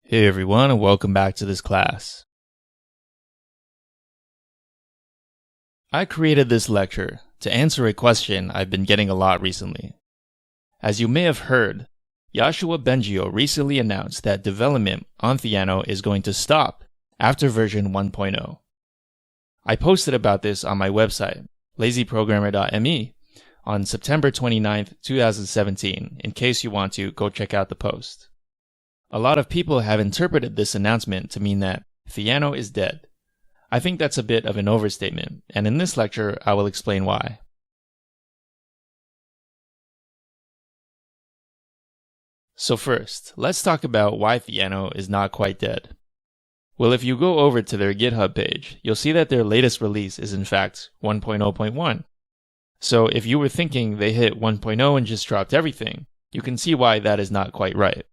Hey everyone, and welcome back to this class. I created this lecture to answer a question I've been getting a lot recently. As you may have heard, Yoshua Bengio recently announced that development on Theano is going to stop after version 1.0. I posted about this on my website, lazyprogrammer.me, on September 29th, 2017, in case you want to go check out the post. A lot of people have interpreted this announcement to mean that Theano is dead. I think that's a bit of an overstatement, and in this lecture I will explain why. So first, let's talk about why Theano is not quite dead. Well, if you go over to their GitHub page, you'll see that their latest release is in fact 1.0.1. So if you were thinking they hit 1.0 and just dropped everything, you can see why that is not quite right.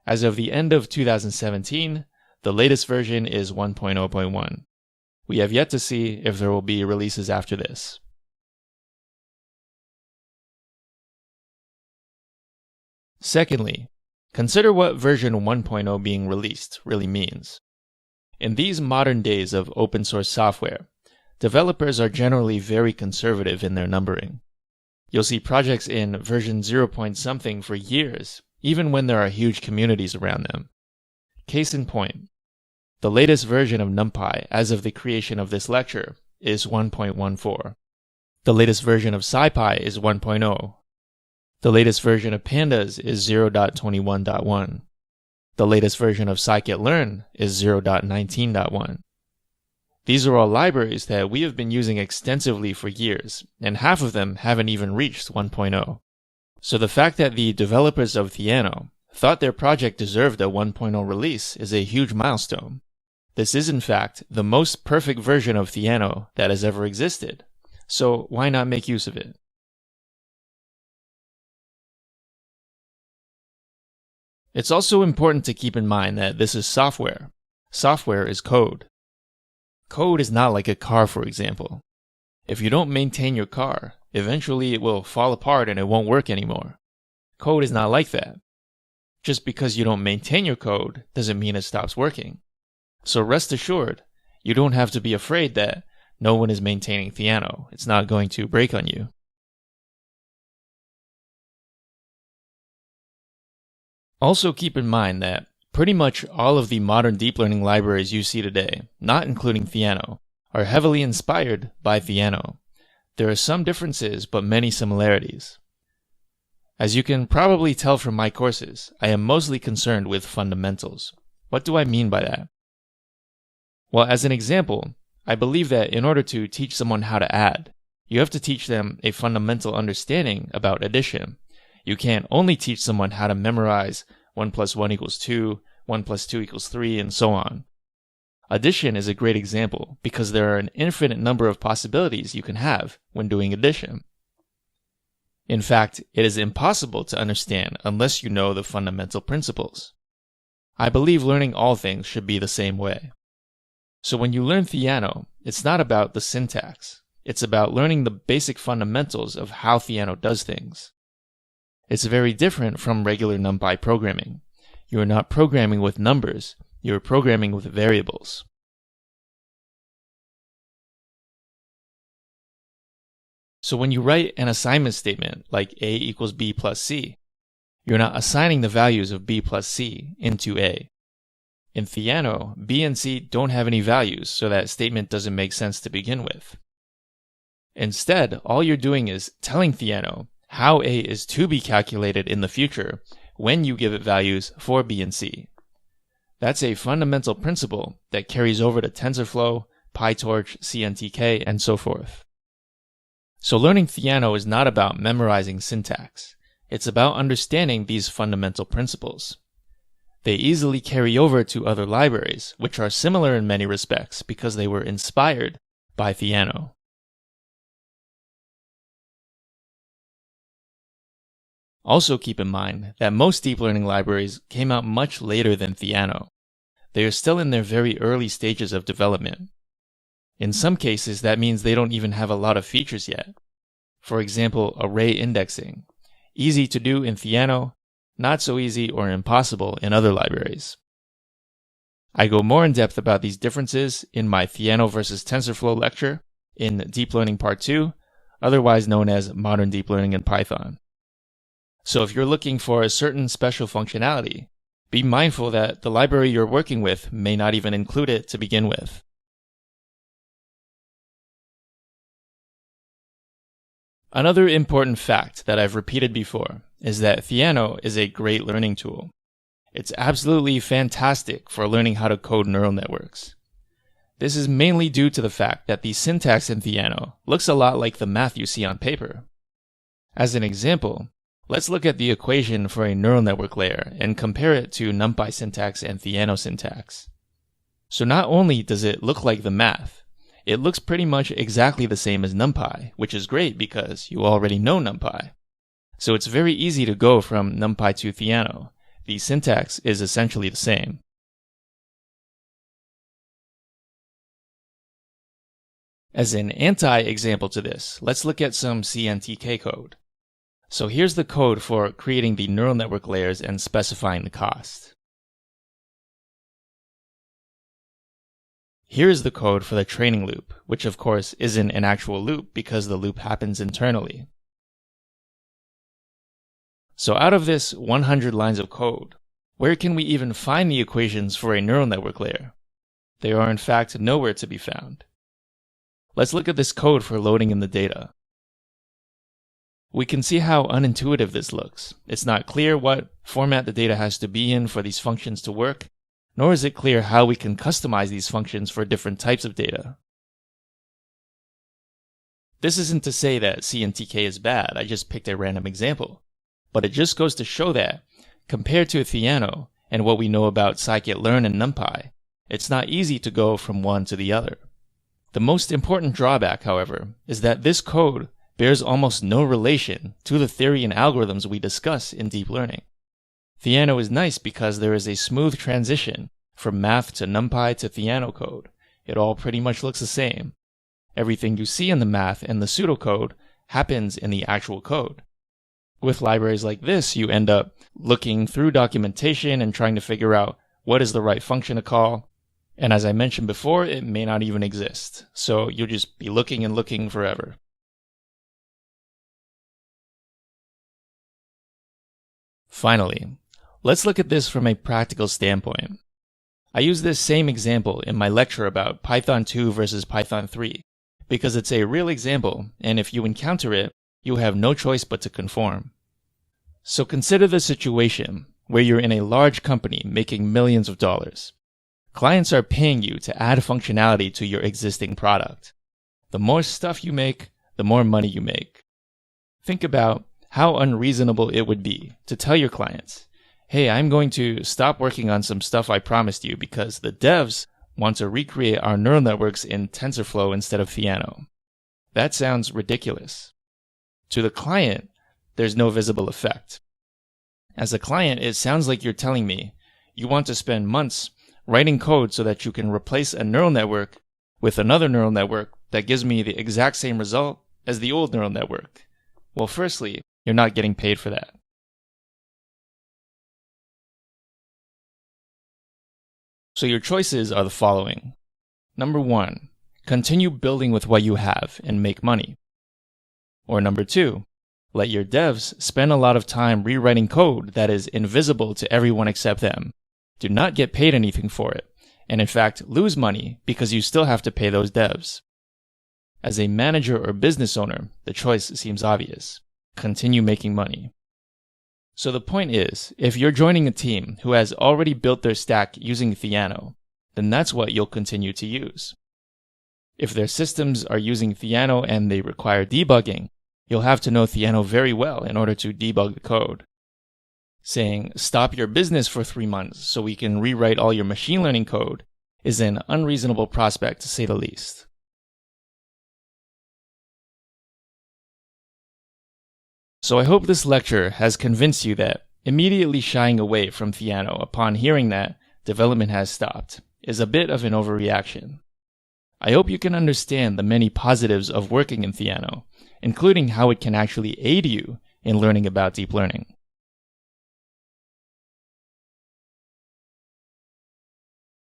As of the end of 2017, the latest version is 1.0.1. We have yet to see if there will be releases after this. Secondly, consider what version 1.0 being released really means. In these modern days of open source software, developers are generally very conservative in their numbering. You'll see projects in version 0. something for years, even when there are huge communities around them. Case in point, the latest version of NumPy as of the creation of this lecture is 1.14. The latest version of SciPy is 1.0. The latest version of Pandas is 0.21.1. The latest version of scikit-learn is 0.19.1. These are all libraries that we have been using extensively for years, and half of them haven't even reached 1.0. So the fact that the developers of Theano thought their project deserved a 1.0 release is a huge milestone. This is in fact the most perfect version of Theano that has ever existed, so why not make use of it? It's also important to keep in mind that this is software. Software is code. Code is not like a car, for example. If you don't maintain your car, eventually it will fall apart and it won't work anymore. Code is not like that. Just because you don't maintain your code doesn't mean it stops working. So rest assured, you don't have to be afraid that no one is maintaining Theano. It's not going to break on you. Also keep in mind that pretty much all of the modern deep learning libraries you see today, not including Theano, are heavily inspired by Theano. There are some differences, but many similarities. As you can probably tell from my courses, I am mostly concerned with fundamentals. What do I mean by that? Well, as an example, I believe that in order to teach someone how to add, you have to teach them a fundamental understanding about addition. You can't only teach someone how to memorize 1 + 1 = 2, 1 + 2 = 3, and so on. Addition is a great example because there are an infinite number of possibilities you can have when doing addition. In fact, it is impossible to understand unless you know the fundamental principles. I believe learning all things should be the same way. So when you learn Theano, it's not about the syntax. It's about learning the basic fundamentals of how Theano does things. It's very different from regular NumPy programming. You are not programming with numbers. You're programming with variables. So when you write an assignment statement like A = B + C, you're not assigning the values of B + C into A. In Theano, B and C don't have any values, so that statement doesn't make sense to begin with. Instead, all you're doing is telling Theano how A is to be calculated in the future when you give it values for B and C. That's a fundamental principle that carries over to TensorFlow, PyTorch, CNTK, and so forth. So learning Theano is not about memorizing syntax. It's about understanding these fundamental principles. They easily carry over to other libraries, which are similar in many respects because they were inspired by Theano. Also keep in mind that most deep learning libraries came out much later than Theano. They are still in their very early stages of development. In some cases, that means they don't even have a lot of features yet. For example, array indexing. Easy to do in Theano, not so easy or impossible in other libraries. I go more in depth about these differences in my Theano versus TensorFlow lecture in Deep Learning Part 2, otherwise known as Modern Deep Learning in Python. So if you're looking for a certain special functionality, be mindful that the library you're working with may not even include it to begin with. Another important fact that I've repeated before is that Theano is a great learning tool. It's absolutely fantastic for learning how to code neural networks. This is mainly due to the fact that the syntax in Theano looks a lot like the math you see on paper. As an example, let's look at the equation for a neural network layer and compare it to NumPy syntax and Theano syntax. So not only does it look like the math, it looks pretty much exactly the same as NumPy, which is great because you already know NumPy. So it's very easy to go from NumPy to Theano. The syntax is essentially the same. As an anti-example to this, let's look at some CNTK code. So here's the code for creating the neural network layers and specifying the cost. Here's the code for the training loop, which of course isn't an actual loop because the loop happens internally. So out of this 100 lines of code, where can we even find the equations for a neural network layer? They are in fact nowhere to be found. Let's look at this code for loading in the data. We can see how unintuitive this looks. It's not clear what format the data has to be in for these functions to work, nor is it clear how we can customize these functions for different types of data. This isn't to say that CNTK is bad, I just picked a random example. But it just goes to show that, compared to Theano and what we know about scikit-learn and NumPy, it's not easy to go from one to the other. The most important drawback, however, is that this code bears almost no relation to the theory and algorithms we discuss in deep learning. Theano is nice because there is a smooth transition from math to NumPy to Theano code. It all pretty much looks the same. Everything you see in the math and the pseudocode happens in the actual code. With libraries like this, you end up looking through documentation and trying to figure out what is the right function to call. And as I mentioned before, it may not even exist. So you'll just be looking and looking forever. Finally, let's look at this from a practical standpoint. I use this same example in my lecture about Python 2 versus Python 3 because it's a real example, and if you encounter it, you have no choice but to conform. So consider the situation where you're in a large company making millions of dollars. Clients are paying you to add functionality to your existing product. The more stuff you make, the more money you make. Think about how unreasonable it would be to tell your clients, hey, I'm going to stop working on some stuff I promised you because the devs want to recreate our neural networks in TensorFlow instead of Theano. That sounds ridiculous. To the client, there's no visible effect. As a client, it sounds like you're telling me you want to spend months writing code so that you can replace a neural network with another neural network that gives me the exact same result as the old neural network. Well, firstly, you're not getting paid for that. So your choices are the following. Number 1, continue building with what you have and make money. Or number 2, let your devs spend a lot of time rewriting code that is invisible to everyone except them. Do not get paid anything for it, and in fact lose money because you still have to pay those devs. As a manager or business owner, the choice seems obvious. Continue making money. So the point is, if you're joining a team who has already built their stack using Theano, then that's what you'll continue to use. If their systems are using Theano and they require debugging, you'll have to know Theano very well in order to debug the code. Saying, stop your business for 3 months so we can rewrite all your machine learning code is an unreasonable prospect to say the least. So I hope this lecture has convinced you that immediately shying away from Theano upon hearing that development has stopped is a bit of an overreaction. I hope you can understand the many positives of working in Theano, including how it can actually aid you in learning about deep learning.